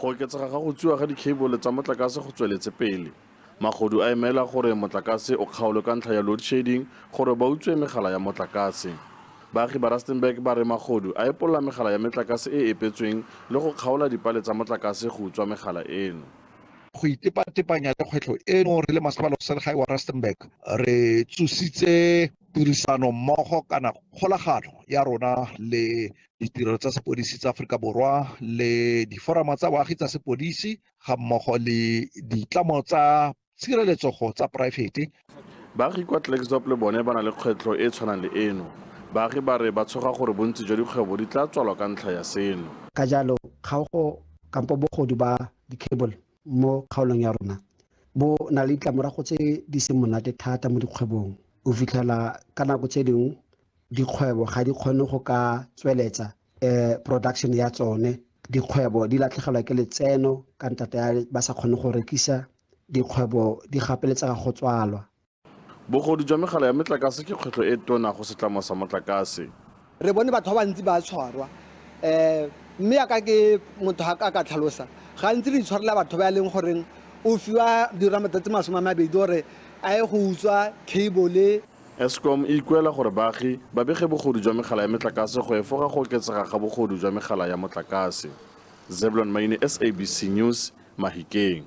Go oketsega ga go tswiwa ga di-cable tsa motlakase go tsweletse pele. Magodu a emela gore motlakase o kgaolwe ka ntlha ya load shedding gore ba utswe megala ya motlakase. Baagi ba Rustenburg ba re magodu a epolola megala ya motlakase e epetsweng le go kgaola dipale tsa motlakase go utswa megala eno. Go itepatepanya le kgwetlho eno re le masepala wa selegae wa Rustenburg re tsositse tirisano mmogo kana kgolagano ya rona le ditirelo tsa sepodisi tsa Aforika Borwa le diforamo tsa baagi tsa sepodisi ga mmogo le ditlamo tsa tshireletsogo tsa poraefete. Baagi kwa Klerksdorp le bone ba na le kgwetlho e tshwanang le eno. Baagi ba re ba tshoga gore bontsi jwa dikgwebo di tla tswalwa ka ntlha ya seno. Ka jalo kgaogo kampo bogodu ba di-cable mo kgaolong ya rona bo na le ditlamorago tse di seng monate thata mo dikgwebong. O fitlhela ka nako tse dingwe dikgwebo ga di kgone go ka tsweletsa production ya tsone. Dikgwebo di latlhegelwa ke letseno ka ntata ya ba sa kgone go rekisa, dikgwebo di gapeletsega go tswalwa. Bogodu jwa megala ya motlakase ke kgwetlho e tona go setlamo sa motlakase. Re bone batho ba bantsi ba tshwarwa mme ya ka ke motho ga ka tlhalosa gantsi di tshwarela batho ba leng goreng o fiwa diramatsatsi 20 gore a ye go utswa cable. Eskom e ikuela gore baagi ba bege bogodu jwa megala ya motlakase go efoga go oketsega ga bogodu jwa megala ya motlakase. Zebulon Maine, SABC News, Mahikeng.